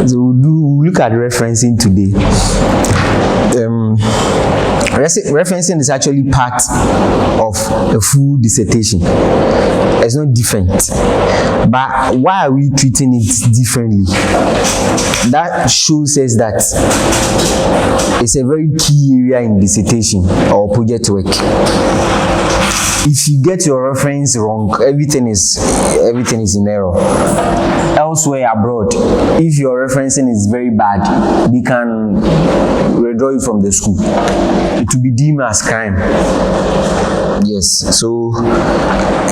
So we'll look at referencing today. Referencing is actually part of a full dissertation. It's not different. But why are we treating it differently? That shows us that it's a very key area in dissertation or project work. If you get your reference wrong, everything is in error. Elsewhere abroad, if your referencing is very bad, they can withdraw you from the school. It will be deemed as crime. Yes. So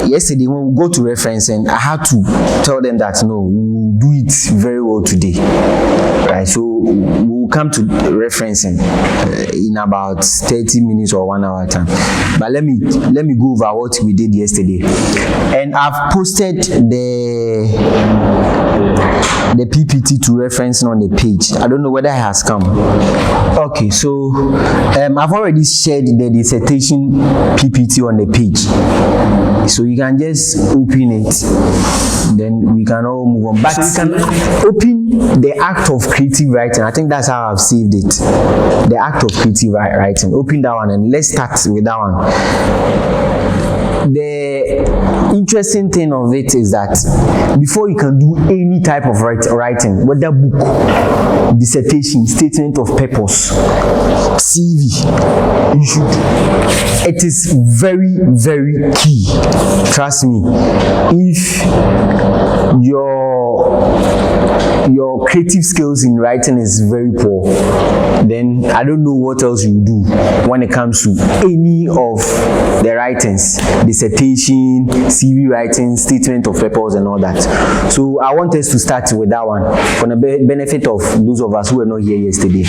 yesterday when we go to referencing, I had to tell them that no, we'll do it very well today. Right. So we'll come to referencing in about 30 minutes or 1 hour time. But let me go over what we did yesterday. And I've posted the PPT to referencing on the page. I don't know whether it has come. Okay, so I've already shared the dissertation PPT on the page. So you can just open it, then we can all move on. But so you can open the act of creative writing. I think that's how I've saved it. The act of creative writing. Open that one and let's start with that one. The interesting thing of it is that before you can do any type of writing, whether book, dissertation, statement of purpose, CV, it is very, very key. Trust me. If your creative skills in writing is very poor, then I don't know what else you do when it comes to any of the writings, dissertation, CV writing, statement of purpose and all that. So I want us to start with that one for the benefit of those of us who were not here yesterday.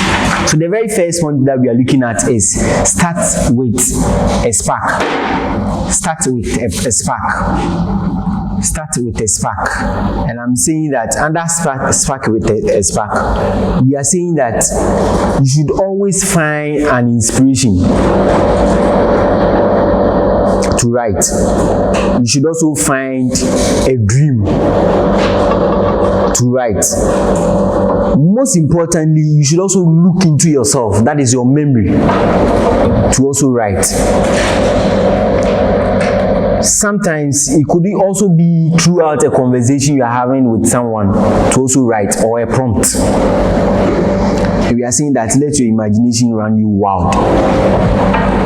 So the very first one that we are looking at is start with a spark. Start with a spark. Start with a spark. And I'm saying that under spark with a spark, we are saying that you should always find an inspiration to write. You should also find a dream to write. Most importantly, you should also look into yourself, that is your memory, to also write. Sometimes it could also be throughout a conversation you are having with someone to also write, or a prompt. We are saying that let your imagination run you wild.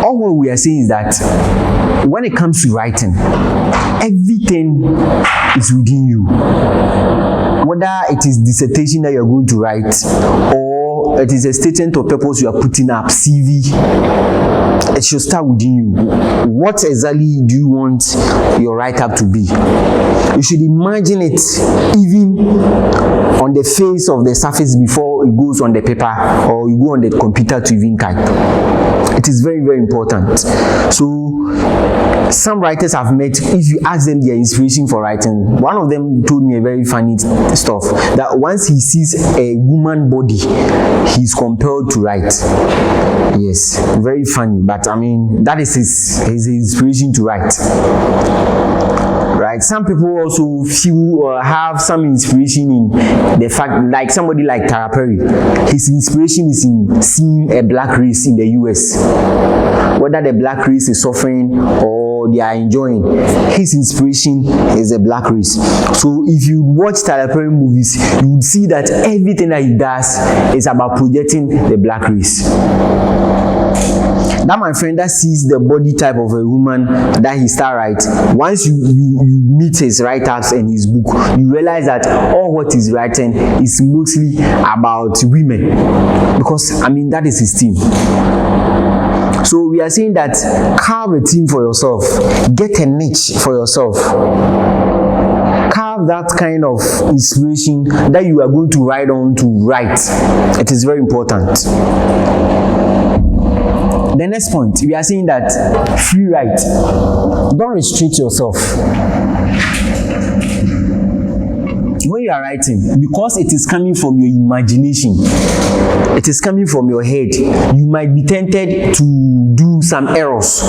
All what we are saying is that when it comes to writing, everything is within you. Whether it is dissertation that you are going to write, or it is a statement of purpose you are putting up, CV, it should start within you. What exactly do you want your write-up to be? You should imagine it even on the face of the surface before it goes on the paper or you go on the computer to even type. It is very, very important. So some writers I've met, if you ask them their inspiration for writing, one of them told me a very funny stuff, that once he sees a woman body, he's compelled to write. Yes, very funny, but I mean, that is his inspiration to write. Right? Some people also feel or have some inspiration in the fact, like somebody like Tara Perry, his inspiration is in seeing a black race in the US. Whether the black race is suffering or they are enjoying, his inspiration is a black race. So if you watch Tara Perry movies, you would see that everything that he does is about projecting the black race. That my friend that sees the body type of a woman that he start writing, once you meet his write-ups and his book, you realize that all what he's writing is mostly about women, because I mean that is his theme. So we are saying that carve a theme for yourself, get a niche for yourself, carve that kind of inspiration that you are going to write on to write. It is very important. The next point, we are saying that free write. Don't restrict yourself. When you are writing, because it is coming from your imagination, it is coming from your head, you might be tempted to do some errors.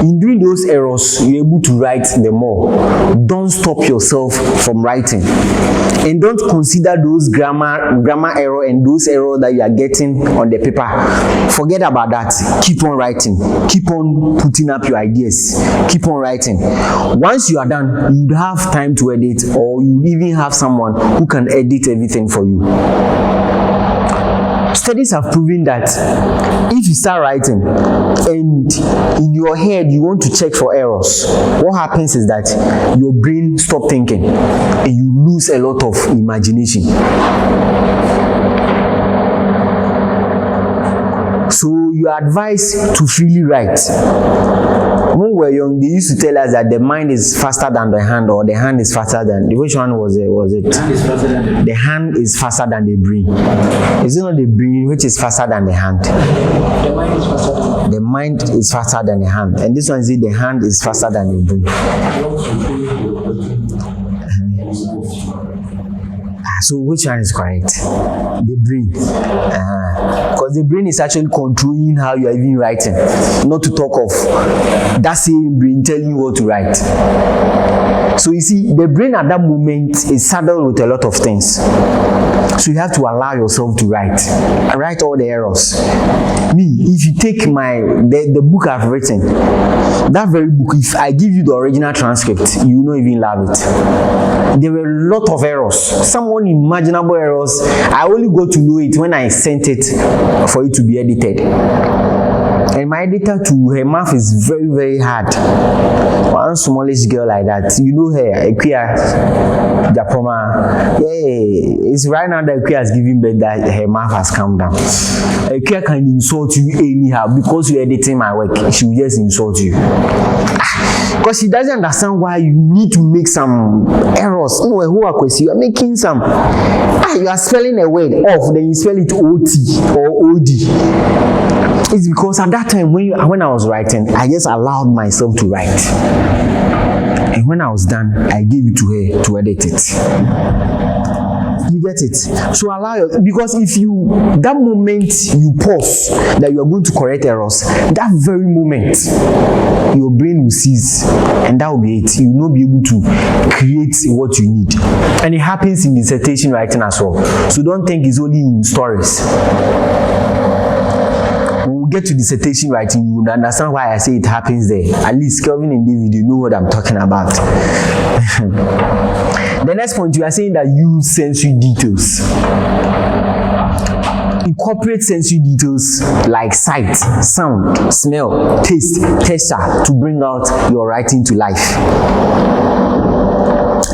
In doing those errors, you're able to write them more. Don't stop yourself from writing. And don't consider those grammar error and those errors that you are getting on the paper. Forget about that. Keep on writing. Keep on putting up your ideas. Keep on writing. Once you are done, you would have time to edit, or you even have someone who can edit everything for you. Studies have proven that if you start writing and in your head you want to check for errors, what happens is that your brain stops thinking and you lose a lot of imagination. So you are advised to freely write. When we were young, they used to tell us that the mind is faster than the hand, or the hand is faster than... Which one was it? The hand is faster than the brain. Is it not the brain which is faster than the hand? The mind is faster than the hand. And this one is the hand is faster than the brain. So which one is correct? The brain. Because the brain is actually controlling how you are even writing. Not to talk of that same brain telling you what to write. So you see, the brain at that moment is saddled with a lot of things. So you have to allow yourself to write. I write all the errors. Me, if you take the book I've written, that very book, if I give you the original transcript, you will not even love it. There were a lot of errors. Some unimaginable errors. I only got to know it when I sent it for it to be edited. And my editor too, her mouth is very, very hard. One smallish girl like that, you know her, Akwasi Boakye. Yeah, it's right now that Akwasi has given birth that her mouth has come down. Akwasi can insult you anyhow because you're editing my work. She will just insult you. Because she doesn't understand why you need to make some errors. No, who are Akwasi? You are making some. You are spelling a word off, then you spell it OT or OD. It's because at that time when I was writing, I just allowed myself to write. And when I was done, I gave it to her to edit it. You get it? So allow your, because if you, that moment you pause that you are going to correct errors, that very moment your brain will cease, and that will be it. You will not be able to create what you need. And it happens in dissertation writing as well. So don't think it's only in stories. When we get to dissertation writing, you will understand why I say it happens there. At least Kelvin and David, you know what I'm talking about. The next point, you are saying that use sensory details. Incorporate sensory details like sight, sound, smell, taste, texture to bring out your writing to life.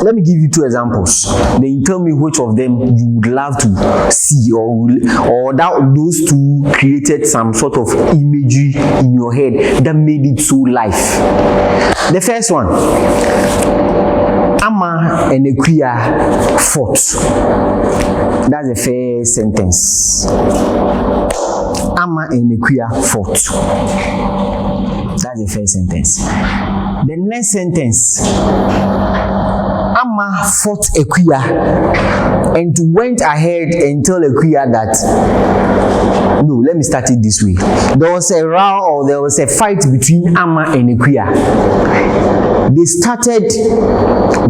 Let me give you 2 examples. Then you tell me which of them you would love to see, or that those 2 created some sort of imagery in your head that made it so life. The first one, Ama and Akwasi fought. That's the first sentence. Ama and Akwasi fought. That's the first sentence. The next sentence, Ama fought Akwasi and went ahead and told Akwasi that, no, let me start it this way. There was a row, or there was a fight between Ama and Akwasi. They started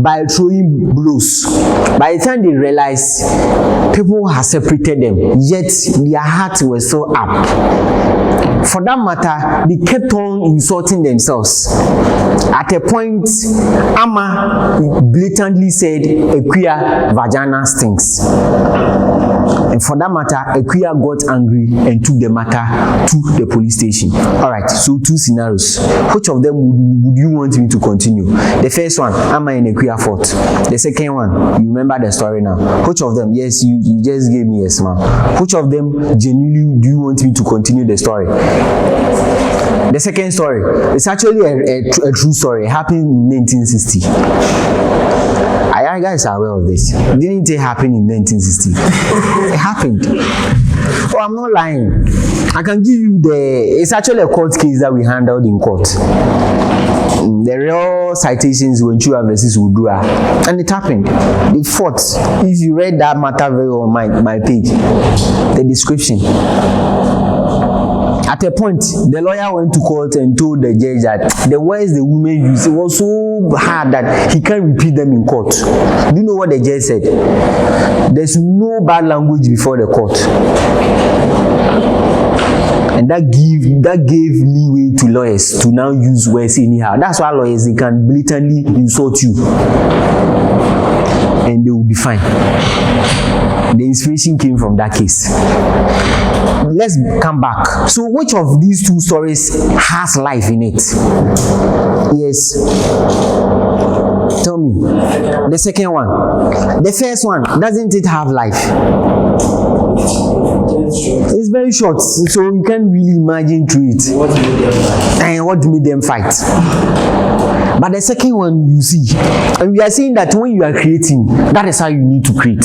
by throwing blows. By the time they realized people had separated them, yet their hearts were still up. For that matter, they kept on insulting themselves. At a point, Ama blatantly said, Akwasi vagina stinks. And for that matter, Akwasi got angry and took the matter to the police station. Alright, so 2 scenarios. Which of them would you want me to continue? The first one, Ama and Akwasi fought. The second one, you remember the story now. Which of them? Yes, you just gave me a smile. Which of them genuinely do you want me to continue the story? The second story, it's actually a true story. It happened in 1960. I guys are aware of this. Didn't it happen in 1960? It happened. Oh, I'm not lying. I can give you it's actually a court case that we handled in court. The real citations when Chua versus Udua, and it happened. They fought. If you read that matter very on my page, the description. At a point, the lawyer went to court and told the judge that the words the woman used was so hard that he can't repeat them in court. Do you know what the judge said? There's no bad language before the court. And that gave leeway to lawyers to now use words anyhow. That's why lawyers, they can blatantly insult you and they will be fine. The inspiration came from that case. Let's come back. So which of these two stories has life in it? Yes. Tell me. The second one. The first one, doesn't it have life? It's very short, so you can't really imagine through it. And what made them fight? But the second one, you see, and we are saying that when you are creating, that is how you need to create.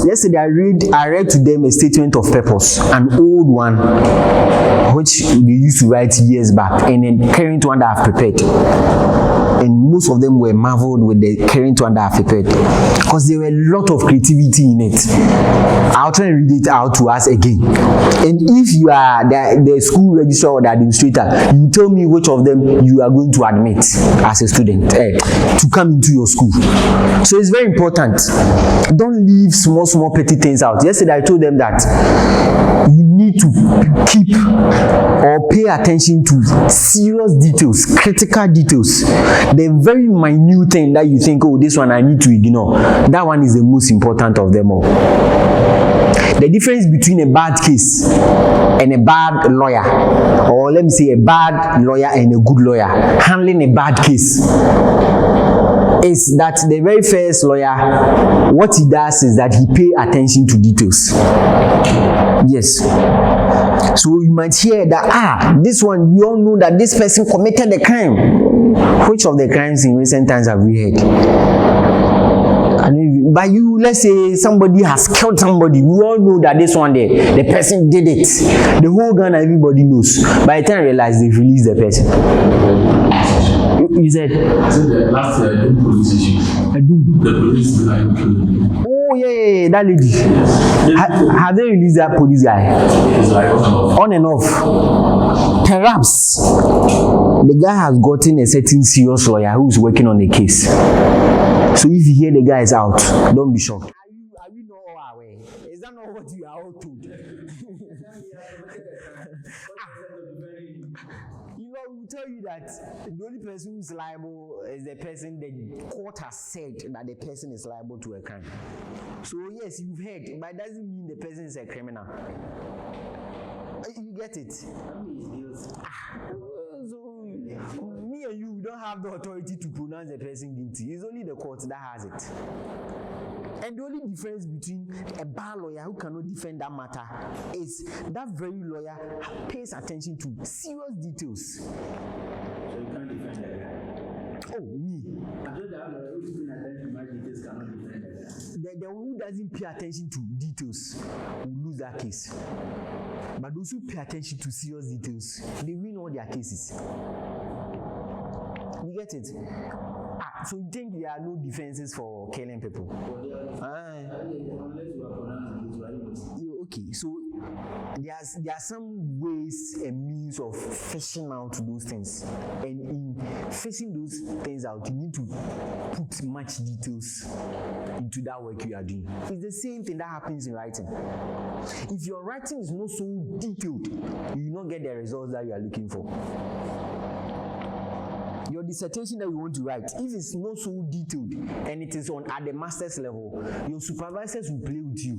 Yesterday I read to them a statement of purpose, an old one, which they used to write years back, and a current one that I've prepared. And most of them were marveled with the current one that I've prepared, because there were a lot of creativity in it. I'll try and read it out to us again. And if you are the school registrar or the administrator, you tell me which of them you are going to admit as a student to come into your school. So it's very important. Don't leave small petty things out. Yesterday I told them that you need to keep or pay attention to serious details, critical details. The very minute thing that you think, oh, this one I need to ignore, that one is the most important of them all. The difference between a bad case and a bad lawyer, or let me say a bad lawyer and a good lawyer handling a bad case, is that the very first lawyer, what he does is that he pays attention to details. Yes. So you might hear that, this one, we all know that this person committed a crime. Which of the crimes in recent times have we heard? But you, let's say somebody has killed somebody, we all know that this one there, the person did it. The whole Ghana, everybody knows. By the time I realize they've released the person. You said? The last police issue. The police guy. Oh yeah, that lady. Have they released that police guy? It's like on and off. Perhaps the guy has gotten a certain serious lawyer who is working on the case. So if you hear the guy is out, don't be shocked. Are we not all aware? Is that not what you are all told? We will tell you that the only person who is liable is the person the court has said that the person is liable to a crime. So yes, you've heard, but it doesn't mean the person is a criminal. You get it? So me and you don't have the authority to pronounce the person guilty. It's only the court that has it. And the only difference between a bad lawyer who cannot defend that matter is that very lawyer pays attention to serious details. So you can't defend that guy? Oh, me. I thought that lawyer who's paying attention to my details cannot defend that guy. The one who doesn't pay attention to details will lose that case. But those who pay attention to serious details, they win all their cases. You get it? So you think there are no defenses for killing people? Okay, so there are some ways and means of fishing out those things, and in fishing those things out, you need to put much details into that work you are doing. It's the same thing that happens in writing. If your writing is not so detailed, you will not get the results that you are looking for. Your dissertation that you want to write, if it's not so detailed and it is at the master's level, your supervisors will play with you.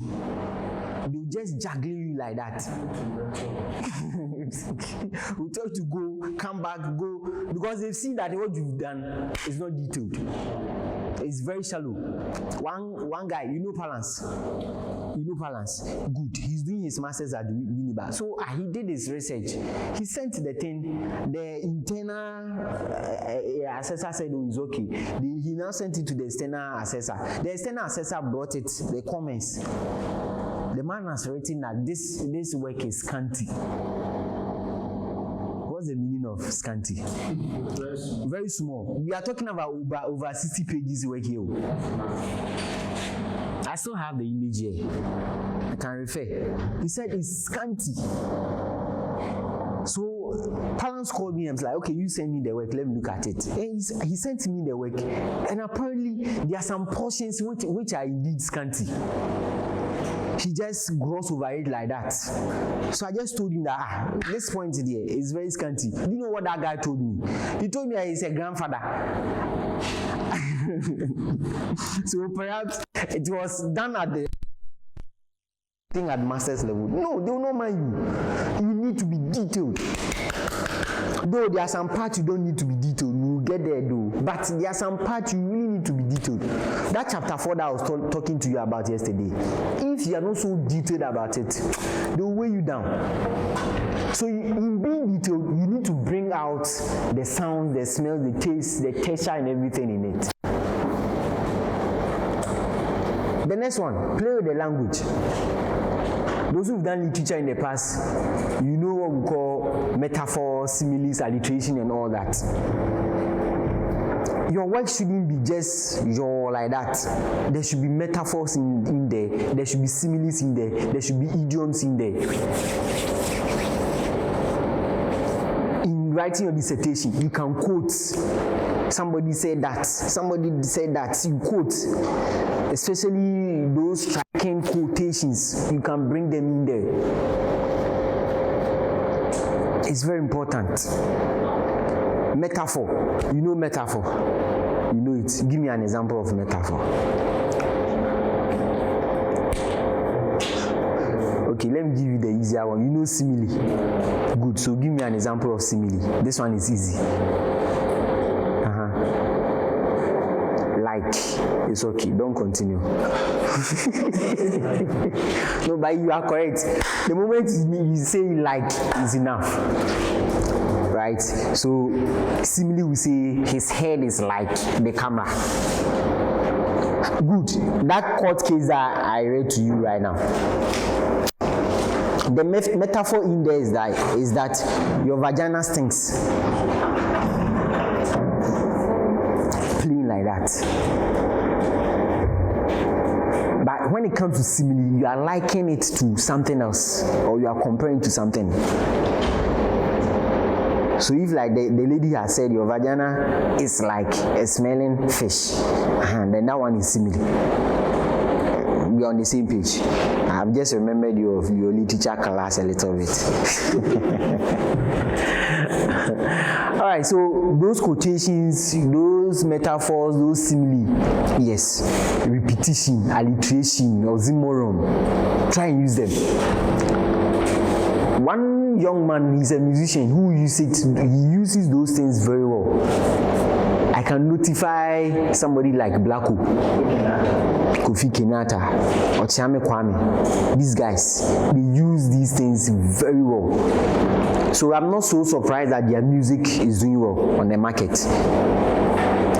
They'll just juggle you like that. We'll tell you to go, come back, go, because they've seen that what you've done is not detailed. It's very shallow. One guy, you know Palance. Good. He's doing his master's at Uniba. So he did his research. He sent the thing. The internal assessor said, oh, it's okay. He now sent it to the external assessor. The external assessor brought it, the comments. The man has written that this work is scanty. What's the meaning of scanty? Very small. We are talking about over 60 pages work here. As still have the image here. I can refer. He said it's scanty. So Palance called me and was like, okay, you send me the work, let me look at it. And he sent me the work, and apparently there are some portions which are indeed scanty. He just glossed over it like that. So I just told him that this point there is very scanty. Do you know what that guy told me? He told me that he's a grandfather. So perhaps it was done at the thing at master's level. No, they will not mind you. You need to be detailed. Though there are some parts you don't need to be detailed, we'll get there though. But there are some parts you really need to be detailed. That chapter 4 that I was talking to you about yesterday, if you are not so detailed about it, they will weigh you down. So in being detailed, you need to bring out the sound, the smell, the taste, the texture, and everything in it. The next one, play with the language. Those who've done literature in the past, you know what we call metaphor, similes, alliteration, and all that. Your work shouldn't be just your like that. There should be metaphors in there. There should be similes in there. There should be idioms in there. In writing your dissertation, you can quote. Somebody said that. Somebody said that. You quote. Especially those striking quotations, you can bring them in there. It's very important. Metaphor. You know metaphor. You know it. Give me an example of metaphor. Okay, let me give you the easier one. You know simile. Good. So give me an example of simile. This one is easy. Like, it's okay, don't continue. No, but you are correct. The moment you say like is enough, right? So simile we say his head is like the camera. Good. That court case that I read to you right now, the metaphor in there is that your vagina stinks. Plain like that. But when it comes to simile, you are likening it to something else, or you are comparing to something. So if like the lady has said your vagina is like a smelling fish, then that one is simile. We are on the same page. I've just remembered your literature class a little bit. Alright, so those quotations, those metaphors, those simile, yes, repetition, alliteration, oxymoron, try and use them. One young man, he's a musician who uses those things very well. I can notify somebody like Blacko, Kofi Kenyatta, or Chiame Kwame. These guys, they use these things very well. So I'm not so surprised that their music is doing well on the market.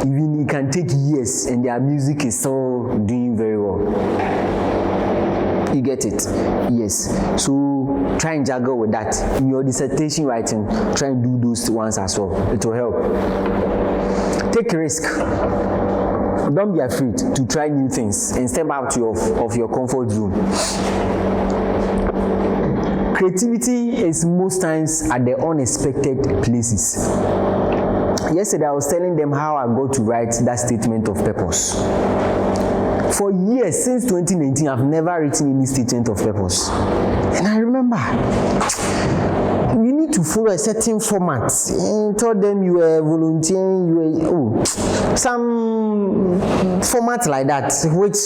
Even it can take years and their music is still doing very well. You get it? Yes. So try and juggle with that. In your dissertation writing, try and do those ones as well. It will help. Take a risk. Don't be afraid to try new things and step out of your comfort zone. Creativity is most times at the unexpected places. Yesterday I was telling them how I got to write that statement of purpose. For years, since 2019, I've never written any statement of purpose. And I remember, you need to follow a certain format. And told them you were volunteering, some format like that, which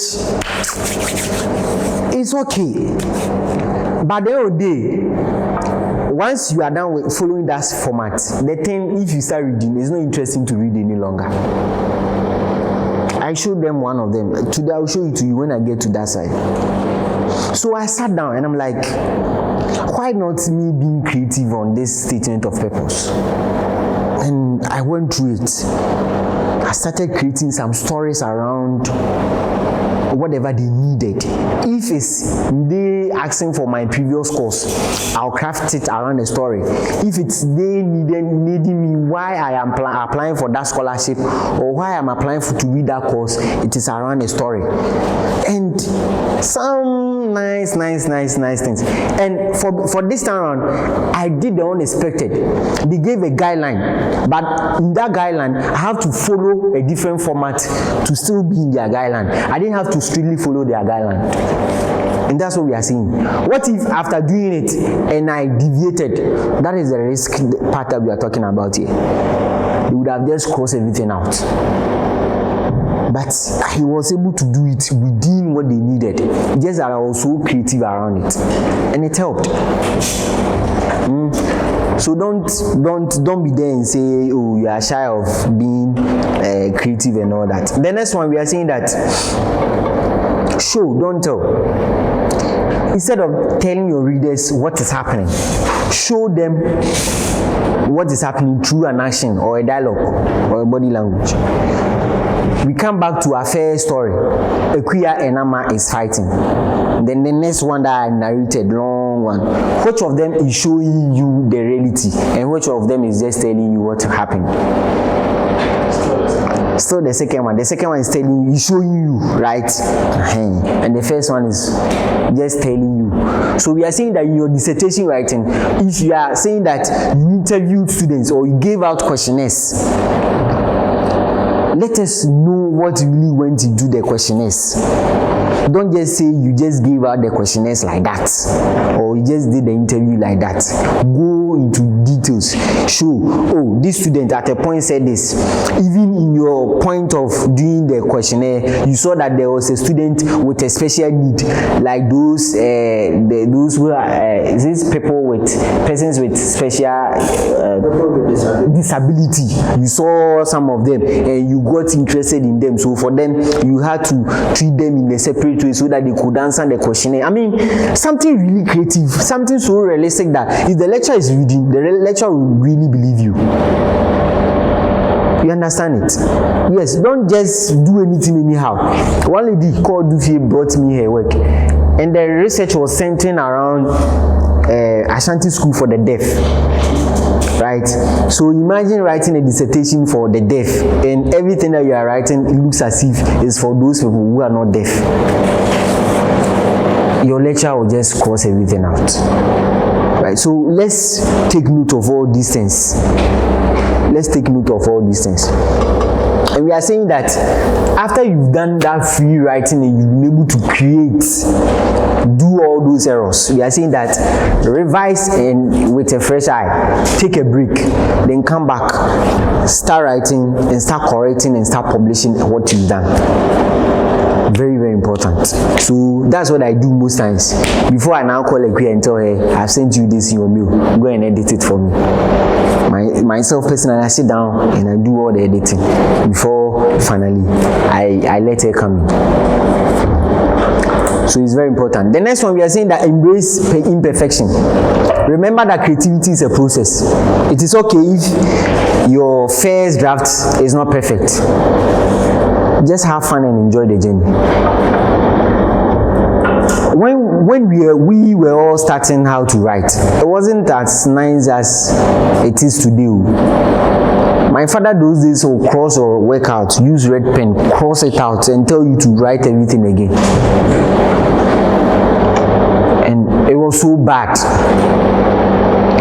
is okay. But the other day, once you are done with following that format, the thing, if you start reading, it's not interesting to read any longer. I showed them one of them. Today I'll show it to you when I get to that side. So I sat down and I'm like, why not me being creative on this statement of purpose? And I went through it. I started creating some stories around whatever they needed. If it's they asking for my previous course, I'll craft it around the story. If it's they needing me why I am applying for that scholarship or why I'm applying to read that course, it is around the story. And nice things. And for this time around, I did the unexpected. They gave a guideline, but in that guideline, I have to follow a different format to still be in their guideline. I didn't have to strictly follow their guideline. And that's what we are seeing. What if after doing it and I deviated? That is the risk part that we are talking about here. They would have just crossed everything out. But he was able to do it within what they needed. Just that I was so creative around it. And it helped. So don't be there and say, oh, you are shy of being creative and all that. The next one, we are saying that show, don't tell. Instead of telling your readers what is happening, show them what is happening through an action or a dialogue or a body language. We come back to our first story. Akwasi and Ama is fighting. Then the next one that I narrated, long one. Which of them is showing you the reality and which of them is just telling you what happened? Still the second one. The second one is telling you, showing you, right? And the first one is just telling you. So we are saying that in your dissertation writing, if you are saying that you interviewed students or you gave out questionnaires, let us know what really went into the questionnaires. Don't just say you just gave out the questionnaires like that, or you just did the interview like that. Go into details. Show, oh, this student at a point said this. Even in your point of doing the questionnaire, you saw that there was a student with a special need, like those who are persons with special disability. You saw some of them and you got interested in them. So for them, you had to treat them in a separate way so that they could answer the questionnaire. I mean, something really creative, something so realistic that if the lecturer is reading, the lecturer will really believe you. You understand it? Yes, don't just do anything anyhow. One lady called Dufie brought me her work, and the research was centering around Ashanti school for the deaf. Right? So imagine writing a dissertation for the deaf, and everything that you are writing, it looks as if it's for those people who are not deaf. Your lecture will just cross everything out. Right? So let's take note of all these things. Let's take note of all these things. And we are saying that after you've done that free writing and you've been able to create, do all those errors, we are saying that revise and with a fresh eye, take a break, then come back, start writing and start correcting and start publishing what you've done. Very, very important. So that's what I do most times. Before I now call Akwasi and tell her, I've sent you this in your mail, go and edit it for me. Myself personally, I sit down and I do all the editing before finally I let her come in. So it's very important. The next one, we are saying that embrace imperfection. Remember that creativity is a process. It is okay if your first draft is not perfect. Just have fun and enjoy the journey. When we were all starting how to write, it wasn't as nice as it is today. My father those days will cross or work out, use red pen, cross it out and tell you to write everything again. And it was so bad.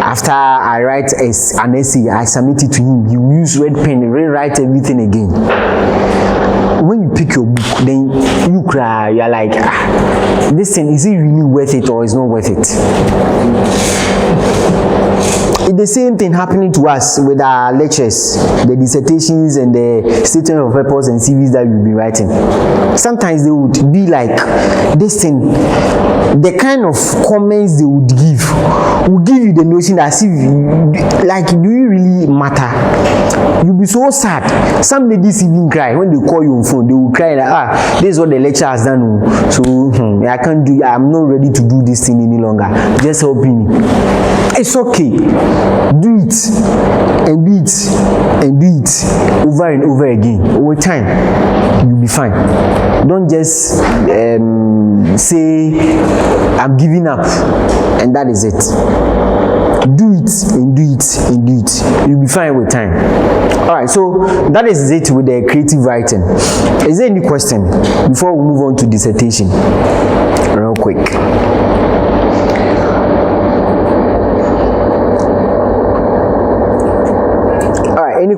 After I write an essay, I submit it to him. He will use red pen and rewrite everything again. When you pick your book, then you cry. You are like, this thing, is it really worth it or is not worth it? It's the same thing happening to us with our lectures, the dissertations and the statement of purpose and CVs that we've been writing. Sometimes they would be like, this thing, the kind of comments they would give will give you the notion that, like, do you really matter? You'll be so sad. Some ladies even cry when they call you on phone. They will cry like, this is what the lecturer has done. So I can't do. I'm not ready to do this thing any longer. Just help me. It's okay. Do it and do it and do it over and over again. Over time, you'll be fine. Don't just say I'm giving up and that is it. Do it and do it and do it. You'll be fine with time. Alright, so that is it with the creative writing. Is there any question before we move on to dissertation? Real quick.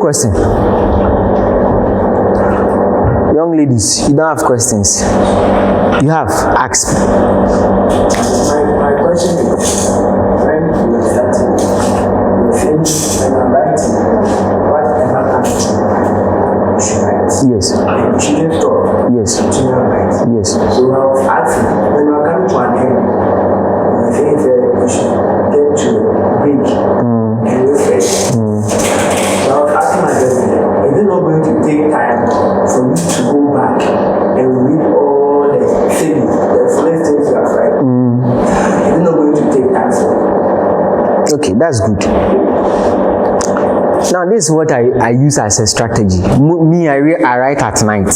question? Young ladies, you don't have questions. You have. Ask. My question is, when you were starting, you were saying, when I'm writing, whatever comes to mind, you should write. Yes. And you shouldn't stop. Yes. Continue writing. Yes. So I was asking, when you are coming to an end, you think that you should get to break and refresh. So I was asking myself, is it not going to take time for you to go back and read all the things, the first things you have read? Is it not going to take time for you? Okay, that's good. Now, this is what I use as a strategy. Me, I write at night.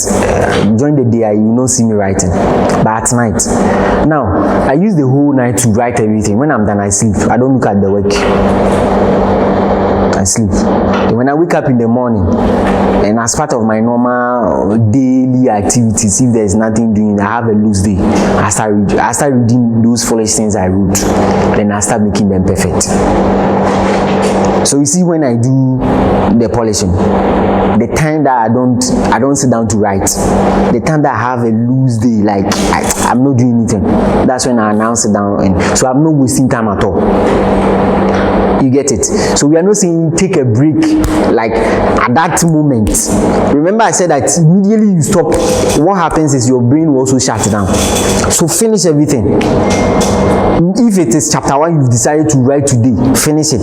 During the day, you will not see me writing, but at night. Now, I use the whole night to write everything. When I'm done, I sleep. I don't look at the work. I sleep. When I wake up in the morning, and as part of my normal daily activities, if there's nothing doing, I have a loose day. I start reading those foolish things I wrote. Then I start making them perfect. So you see, when I do the polishing, the time that I don't sit down to write, the time that I have a loose day, like I'm not doing anything, that's when I now sit down, and so I'm not wasting time at all. You get it? So we are not saying take a break like at that moment. Remember I said that immediately you stop, what happens is your brain will also shut down. So finish everything. If it is chapter 1 you've decided to write today, finish it.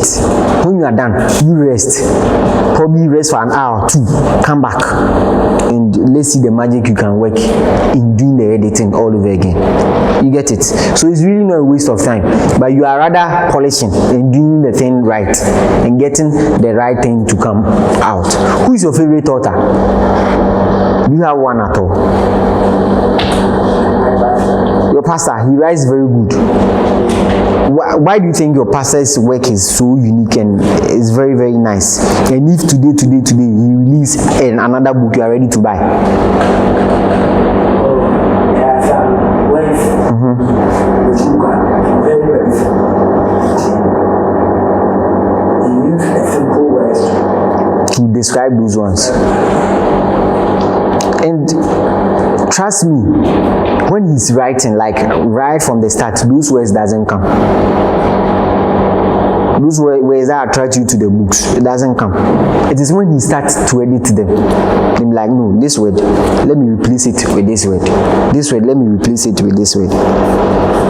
When you are done, you rest. Probably rest for an hour or 2. Come back and let's see the magic you can work in doing the editing all over again. You get it? So it's really not a waste of time, but you are rather polishing and doing the thing right and getting the right thing to come out. Who is your favorite author? Do you have one at all? Your pastor, he writes very good. Why do you think your pastor's work is so unique and is very, very nice? And if today he release another book you are ready to buy? To describe those ones. And trust me, when he's writing, like right from the start, those words doesn't come. Those words that attract you to the books, it doesn't come. It is when he starts to edit them. He'll be like, no, this word, let me replace it with this word. This word, let me replace it with this word.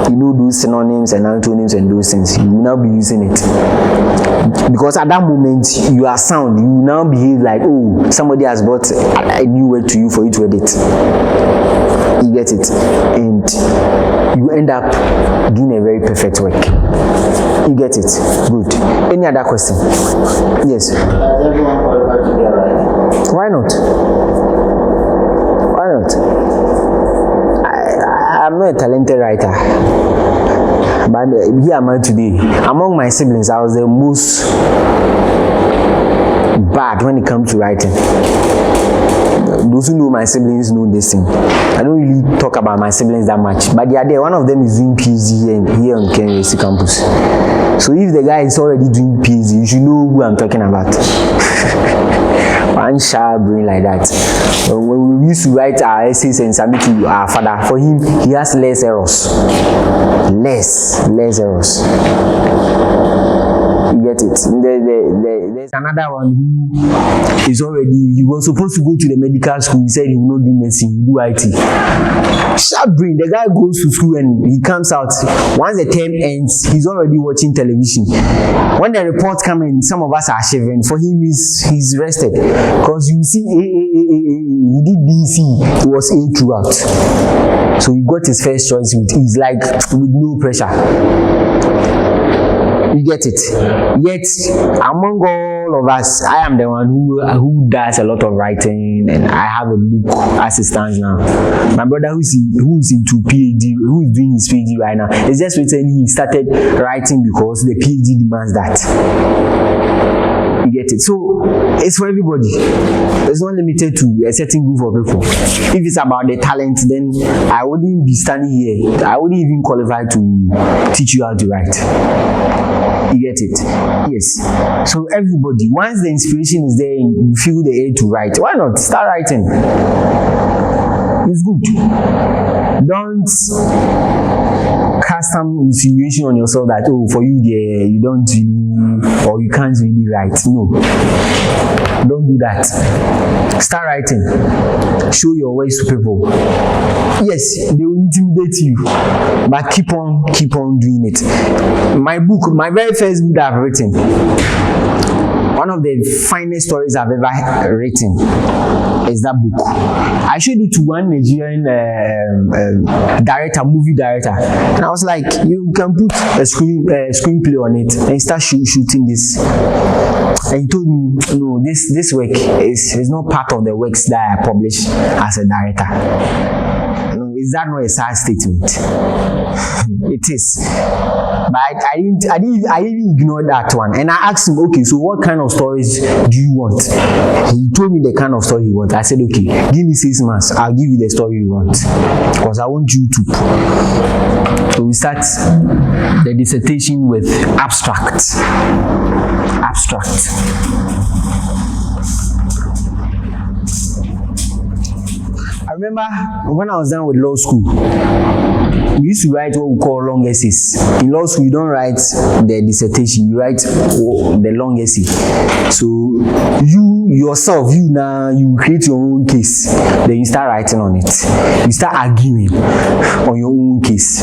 You know those synonyms and antonyms and those things. You will now be using it. Because at that moment, you are sound. You will now behave like, oh, somebody has brought a new word to you for you to edit. You get it? And you end up doing a very perfect work. You get it? Good. Any other question? Yes. Does everyone qualify to be a writer? Why not? Why not? I'm not a talented writer, but here am I today. Among my siblings, I was the most bad when it comes to writing. Those who know my siblings know this thing. I don't really talk about my siblings that much, but they are there. One of them is doing PhD here on KNUST campus. So if the guy is already doing PhD, you should know who I'm talking about. One sharp brain like that. When we used to write our essays and submit to our father, for him, he has less errors. Less errors. You get it? There's another one who is already, he was supposed to go to the medical school. He said he will not do medicine, he will do IT. Sharp brain. The guy goes to school and he comes out. Once the term ends, he's already watching television. When the reports come in, some of us are shivering. For him, he's rested. Because you see, he did BC, it was A throughout. So he got his first choice with ease, like with no pressure. You get it? Yet, among all of us, I am the one who does a lot of writing, and I have a book as it stands now. My brother who is into PhD, who is doing his PhD right now, is just recently he started writing because the PhD demands that. You get it? So it's for everybody. It's not limited to a certain group of people. If it's about the talent, then I wouldn't be standing here. I wouldn't even qualify to teach you how to write. You get it? Yes. So everybody, once the inspiration is there, you feel the aid to write. Why not start writing? It's good. Don't cast some insinuation on yourself that, oh, for you there, you don't really, or you can't really write. No. Don't do that. Start writing. Show your ways to people. Yes, they will intimidate you, but keep on doing it. My very first book that I've written, one of the finest stories I've ever written is that book. I showed it to one Nigerian movie director, and I was like, you can put a screenplay on it and start shooting this. And he told me, no, this work is not part of the works that I publish as a director. Is that not a sad statement? It is. But I didn't ignore that one. And I asked him, okay, so what kind of stories do you want? He told me the kind of story he wants. I said, okay, give me 6 months. I'll give you the story you want. Because I want you to. So we start the dissertation with abstract. I remember when I was done with law school, we used to write what we call long essays. In law school, you don't write the dissertation, you write the long essay. So you yourself, you create your own case, then you start writing on it. You start arguing on your own case.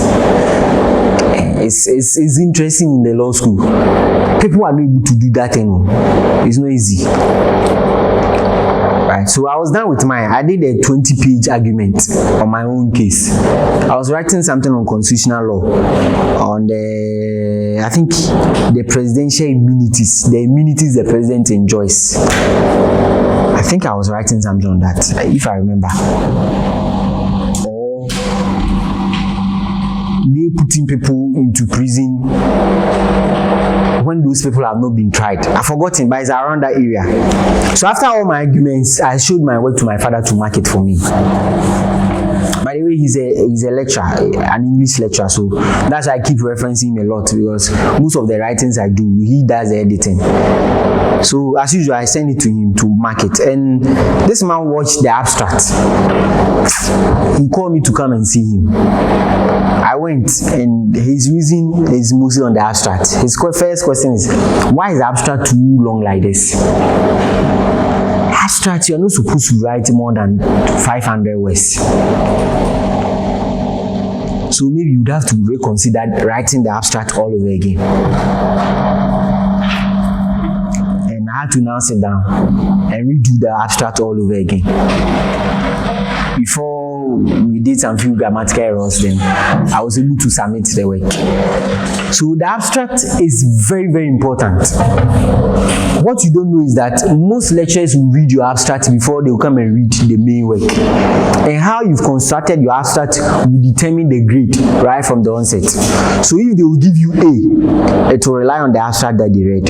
It's interesting in the law school. People are not able to do that anymore. It's not easy. Right, so I was done with mine. I did a 20-page argument on my own case. I was writing something on constitutional law, on I think the presidential immunities, the immunities the president enjoys. I think I was writing something on that, if I remember. Or they putting people into prison when those people have not been tried. I've forgotten, but it's around that area. So after all my arguments, I showed my work to my father to mark it for me. By the way, he's a lecturer, an English lecturer, so that's why I keep referencing him a lot, because most of the writings I do, he does the editing. So as usual, I send it to him to mark it, and this man watched the abstract. He called me to come and see him. I went, and his reason is mostly on the abstract. His first question is, why is the abstract too long like this? Abstract, you're not supposed to write more than 500 words. So maybe you'd have to reconsider writing the abstract all over again. And I had to now sit down and redo the abstract all over again. Before we did some few grammatical errors, then I was able to submit the work. So the abstract is very, very important. What you don't know is that most lecturers will read your abstract before they will come and read the main work. And how you've constructed your abstract will determine the grade right from the onset. So if they will give you A, it will rely on the abstract that they read.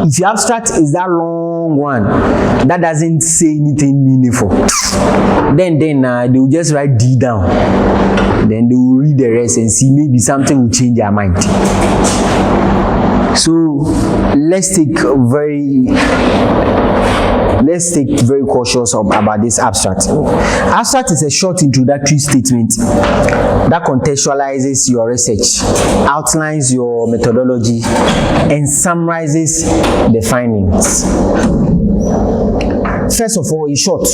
If the abstract is that long one that doesn't say anything meaningful, then they will just write D down. Then they will read the rest and see maybe something will change their mind. So let's take very cautious about this abstract. Abstract is a short introductory statement that contextualizes your research, outlines your methodology, and summarizes the findings. First of all, it's short.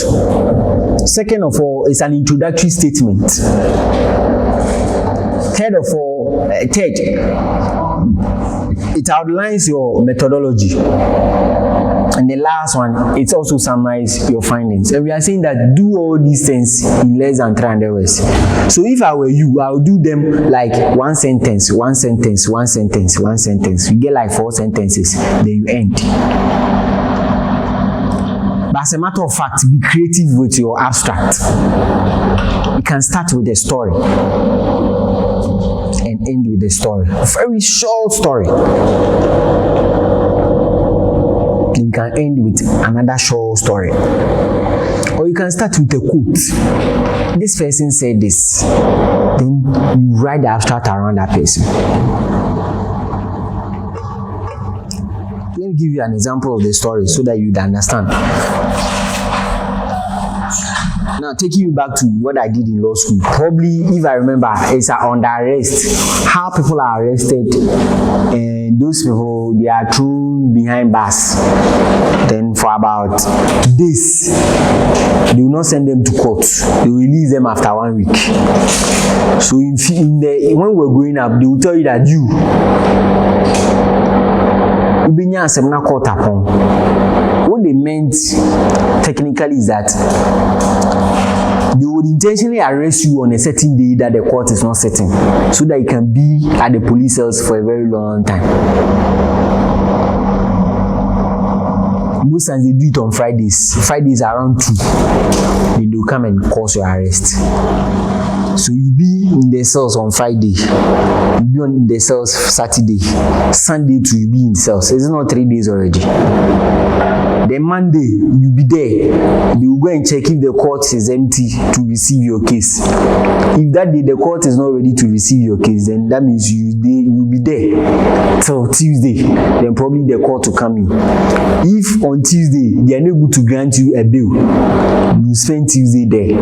Second of all, it's an introductory statement. Third, it outlines your methodology. And the last one, it also summarizes your findings. And we are saying that do all these things in less than 300 words. So if I were you, I would do them like one sentence. You get like 4 sentences, then you end. But as a matter of fact, be creative with your abstract. You can start with a story and end with a story. A very short story. You can end with another short story. Or you can start with a quote. This person said this. Then you write the abstract around that person. me give you an example of the story so that you'd understand. Now, taking you back to what I did in law school, probably, if I remember, it's under arrest. How people are arrested, and those people, they are thrown behind bars. Then for about days, they will not send them to court. They will release them after 1 week. So when we're growing up, they will tell you that what they meant technically is that they would intentionally arrest you on a certain day that the court is not setting, so that you can be at the police cells for a very long time. Most times they do it on Fridays. Fridays around 2. Then they'll come and cause your arrest. So you'll be in the cells on Friday, you'll be in the cells Saturday, Sunday too, you'll be in cells. It's not 3 days already. Then Monday, you'll be there. They will go and check if the court is empty to receive your case. If that day the court is not ready to receive your case, then that means you'll be there till Tuesday. Then probably the court will come in. If on Tuesday they are not able to grant you a bail, you spend Tuesday there.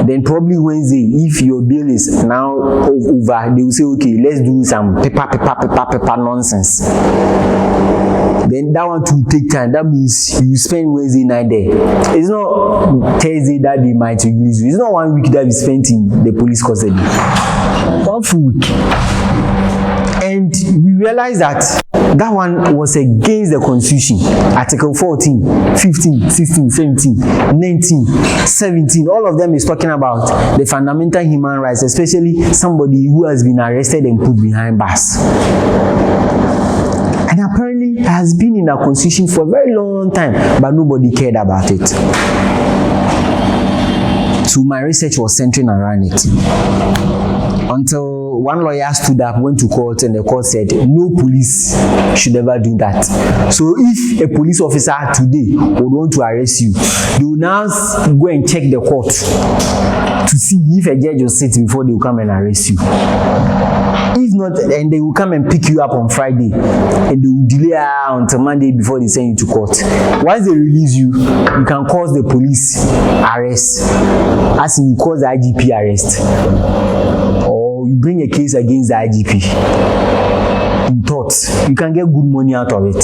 Then probably Wednesday, if your bill is now over, they will say, okay, let's do some paper nonsense. Then that one to take time. That means you spend Wednesday night there. It's not Thursday that they might release you. It's not 1 week that you spent in the police custody. 1 full week. And we realized that one was against the Constitution. Article 14, 15, 16, 17, 19, 17, all of them is talking about the fundamental human rights, especially somebody who has been arrested and put behind bars. And apparently it has been in our Constitution for a very long time, but nobody cared about it. So my research was centering around it. Until one lawyer stood up, went to court, and the court said, no police should ever do that. So if a police officer today would want to arrest you, they will now go and check the court to see if a judge will sit before they will come and arrest you. If not, and they will come and pick you up on Friday, and they will delay until Monday before they send you to court. Once they release you, you can cause the police arrest, as in you cause the IGP arrest, or you bring a case against the IGP. In thoughts, you can get good money out of it.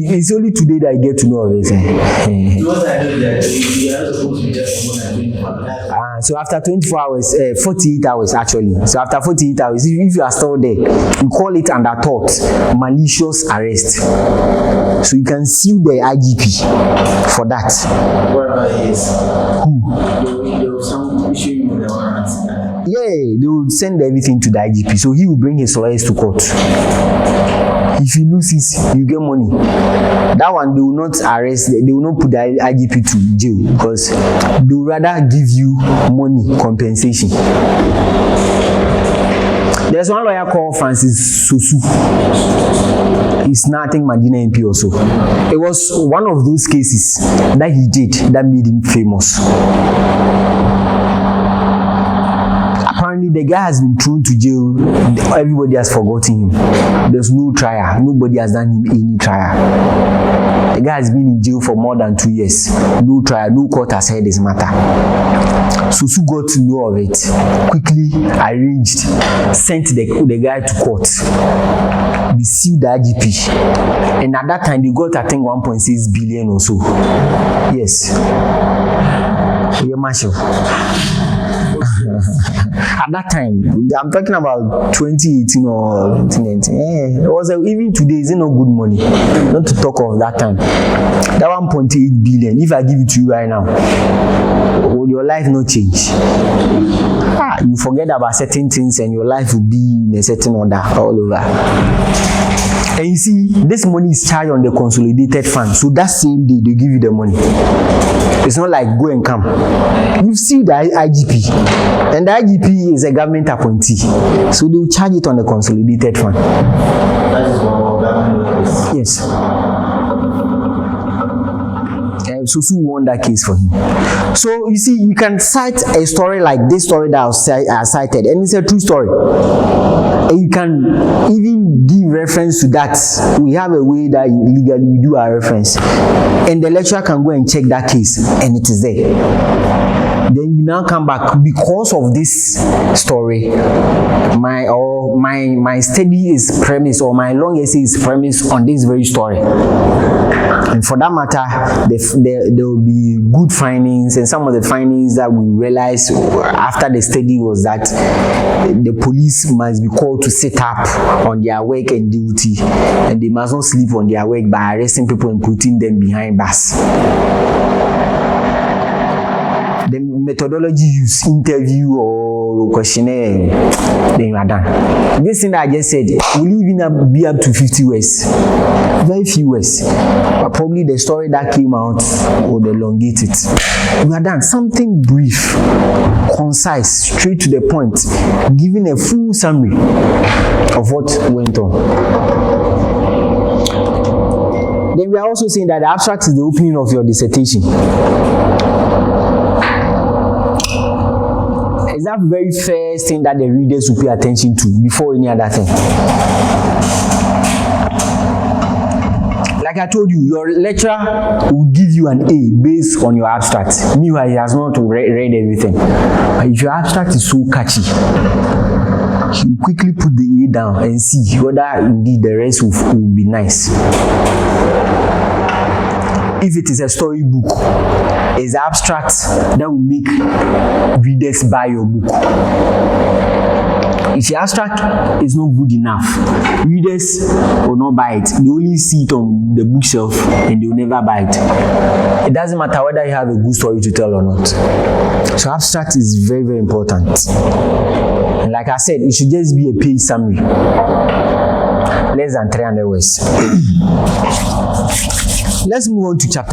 It's only today that I get to know of it. So after 24 hours, 48 hours actually. So after 48 hours, if you are still there, you call it under thought, malicious arrest. So you can sue the IGP for that. What about his? Who? There was some issue with the warrants. Yeah, they will send everything to the IGP. So he will bring his lawyers to court. If he loses, you get money. That one, they will not arrest, they will not put the IGP to jail, because they will rather give you money compensation. There's one lawyer called Francis Sosu. He's nothing Medina MP also. It was one of those cases that he did that made him famous. Apparently, the guy has been thrown to jail. Everybody has forgotten him. There's no trial. Nobody has done him any trial. The guy has been in jail for more than 2 years. No trial. No court has heard his matter. Susu got to know of it. Quickly arranged, sent the guy to court. They sued the IGP. And at that time, they got, I think, 1.6 billion or so. Yes. Yeah, Marshall. At that time, I'm talking about 2018 or 2019. It was even today, is it not good money? Not to talk of that time. That 1.8 billion, if I give it to you right now, will your life not change? You forget about certain things and your life will be in a certain order all over. And you see, this money is charged on the consolidated fund. So that same day, they give you the money. It's not like go and come. You see the IGP. And the IGP is a government appointee. So they will charge it on the consolidated fund. That is what government is. Yes. So won that case for him. So you see, you can cite a story like this story that I cited, and it's a true story. And you can even give reference to that. We have a way that legally we do our reference, and the lecturer can go and check that case, and it is there. Then you now come back because of this story. My study is premised, or my long essay is premised on this very story. And for that matter, there will be good findings, and some of the findings that we realized after the study was that the police must be called to sit up on their work and duty, and they must not sleep on their work by arresting people and putting them behind bars. The methodology use interview or questionnaire, then you are done. This thing that I just said will even be up to 50 words, very few words, but probably the story that came out would elongate it. You are done. Something brief, concise, straight to the point, giving a full summary of what went on. Then we are also saying that the abstract is the opening of your dissertation. Is that very first thing that the readers will pay attention to before any other thing. Like I told you, your lecturer will give you an A based on your abstract. Meanwhile, he has not read everything. But if your abstract is so catchy, he will quickly put the A down and see whether indeed the rest will be nice. If it is a storybook, it's abstract that will make readers buy your book. If your abstract is not good enough, readers will not buy it. They only see it on the bookshelf and they will never buy it. It doesn't matter whether you have a good story to tell or not. So abstract is very, very important. And like I said, it should just be a page summary. Less than 300 words. Let's move on to chapter